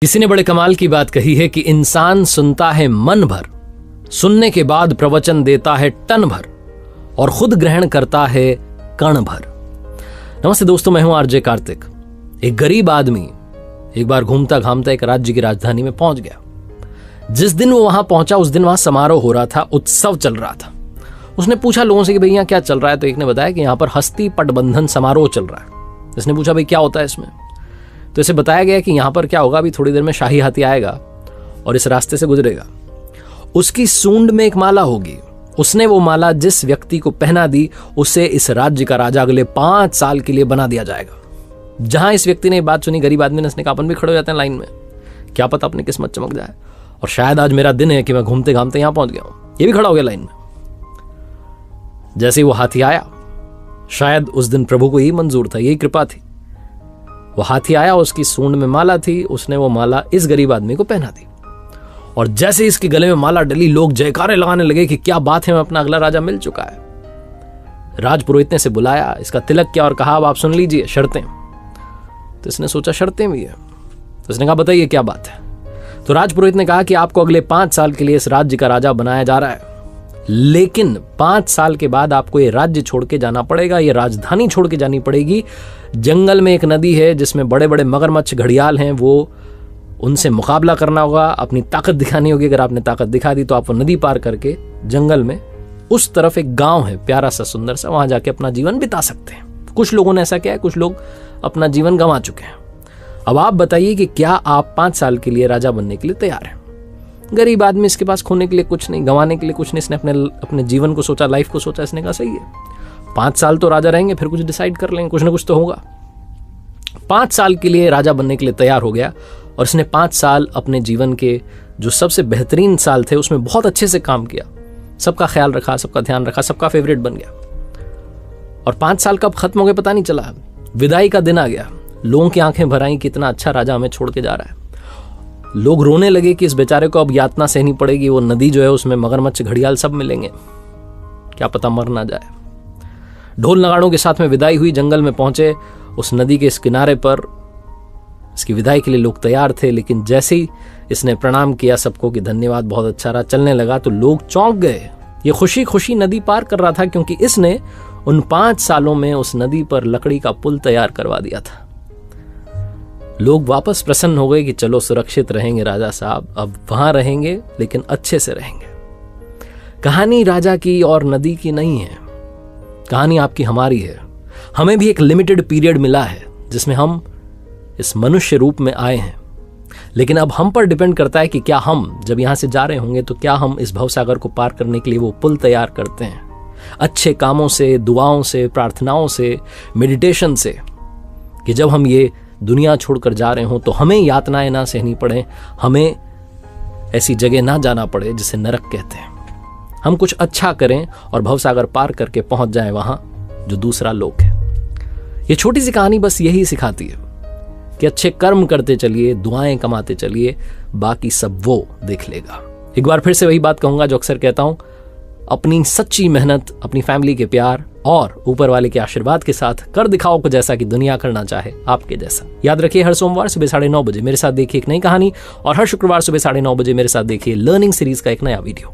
किसी ने बड़े कमाल की बात कही है कि इंसान सुनता है मन भर, सुनने के बाद प्रवचन देता है टन भर और खुद ग्रहण करता है कण भर। नमस्ते दोस्तों, मैं हूं आरजे कार्तिक। एक गरीब आदमी एक बार घूमता घामता एक राज्य की राजधानी में पहुंच गया। जिस दिन वो वहां पहुंचा उस दिन वहां समारोह हो रहा था, उत्सव चल रहा था। उसने पूछा लोगों से कि भाई यहाँ क्या चल रहा है, तो एक ने बताया कि यहाँ पर हस्ती पटबंधन समारोह चल रहा है। इसने पूछा भाई क्या होता है इसमें, तो इसे बताया गया कि यहां पर क्या होगा, अभी थोड़ी देर में शाही हाथी आएगा और इस रास्ते से गुजरेगा। उसकी सूंड में एक माला होगी, उसने वो माला जिस व्यक्ति को पहना दी उसे इस राज्य का राजा अगले 5 साल के लिए बना दिया जाएगा। जहां इस व्यक्ति ने बात सुनी, गरीब आदमी ने उसने कहा अपन भी खड़े हो जाते हैं लाइन में, क्या पता अपनी किस्मत चमक जाए और शायद आज मेरा दिन है कि मैं घूमते घामते यहां पहुंच गया हूं। ये भी खड़ा हो गया लाइन में। जैसे ही वो हाथी आया, शायद उस दिन प्रभु को यही मंजूर था, यही कृपा थी। वो हाथी आया, उसकी सूंड में माला थी, उसने वो माला इस गरीब आदमी को पहना दी और जैसे ही इसके गले में माला डली, लोग जयकारे लगाने लगे कि क्या बात है, मैं अपना अगला राजा मिल चुका है। राजपुरोहित ने इसे बुलाया, इसका तिलक किया और कहा अब आप सुन लीजिए शर्तें। तो इसने सोचा शर्तें भी है, तो इसने कहा बताइए क्या बात है। तो राजपुरोहित ने कहा कि आपको अगले 5 साल के लिए इस राज्य का राजा बनाया जा रहा है, लेकिन 5 साल के बाद आपको ये राज्य छोड़ के जाना पड़ेगा, ये राजधानी छोड़ के जानी पड़ेगी। जंगल में एक नदी है जिसमें बड़े बड़े मगरमच्छ घड़ियाल हैं, वो उनसे मुकाबला करना होगा, अपनी ताकत दिखानी होगी। अगर आपने ताकत दिखा दी तो आप वो नदी पार करके जंगल में उस तरफ एक गांव है प्यारा सा सुंदर सा, वहां जाके अपना जीवन बिता सकते हैं। कुछ लोगों ने ऐसा किया है, कुछ लोग अपना जीवन गंवा चुके हैं। अब आप बताइए कि क्या आप 5 साल के लिए राजा बनने के लिए तैयार हैं? गरीब आदमी, इसके पास खोने के लिए कुछ नहीं, गंवाने के लिए कुछ नहीं। इसने अपने जीवन को सोचा, लाइफ को सोचा। इसने कहा सही है, 5 साल तो राजा रहेंगे, फिर कुछ डिसाइड कर लेंगे, कुछ ना कुछ तो होगा। 5 साल के लिए राजा बनने के लिए तैयार हो गया और इसने 5 साल अपने जीवन के जो सबसे बेहतरीन साल थे उसमें बहुत अच्छे से काम किया, सबका ख्याल रखा, सबका ध्यान रखा, सबका फेवरेट बन गया। और 5 साल कब खत्म हो गए पता नहीं चला। विदाई का दिन आ गया, लोगों की आंखें भर आई, कितना अच्छा राजा हमें छोड़ के जा रहा है। लोग रोने लगे कि इस बेचारे को अब यातना सहनी पड़ेगी। वो नदी जो है उसमें मगरमच्छ घड़ियाल सब मिलेंगे, क्या पता मर ना जाए। ढोल नगाड़ों के साथ में विदाई हुई, जंगल में पहुंचे। उस नदी के इस किनारे पर इसकी विदाई के लिए लोग तैयार थे, लेकिन जैसे ही इसने प्रणाम किया सबको कि धन्यवाद, बहुत अच्छा रहा, चलने लगा, तो लोग चौंक गए। ये खुशी खुशी नदी पार कर रहा था क्योंकि इसने उन 5 सालों में उस नदी पर लकड़ी का पुल तैयार करवा दिया था। लोग वापस प्रसन्न हो गए कि चलो सुरक्षित रहेंगे राजा साहब, अब वहां रहेंगे लेकिन अच्छे से रहेंगे। कहानी राजा की और नदी की नहीं है, कहानी आपकी हमारी है। हमें भी एक लिमिटेड पीरियड मिला है जिसमें हम इस मनुष्य रूप में आए हैं, लेकिन अब हम पर डिपेंड करता है कि क्या हम जब यहां से जा रहे होंगे तो क्या हम इस भवसागर को पार करने के लिए वो पुल तैयार करते हैं, अच्छे कामों से, दुआओं से, प्रार्थनाओं से, मेडिटेशन से, कि जब हम ये दुनिया छोड़कर जा रहे हों तो हमें यातनाएं ना सहनी पड़े, हमें ऐसी जगह ना जाना पड़े जिसे नरक कहते हैं। हम कुछ अच्छा करें और भवसागर पार करके पहुंच जाएं वहां जो दूसरा लोक है। ये छोटी सी कहानी बस यही सिखाती है कि अच्छे कर्म करते चलिए, दुआएं कमाते चलिए, बाकी सब वो देख लेगा। एक बार फिर से वही बात कहूंगा जो अक्सर कहता हूं, अपनी सच्ची मेहनत, अपनी फैमिली के प्यार और ऊपर वाले के आशीर्वाद के साथ कर दिखाओ कुछ ऐसा कि दुनिया करना चाहे आपके जैसा। याद रखिए, हर सोमवार सुबह 9:30 बजे मेरे साथ देखिए एक नई कहानी और हर शुक्रवार सुबह 9:30 बजे मेरे साथ देखिए लर्निंग सीरीज का एक नया वीडियो।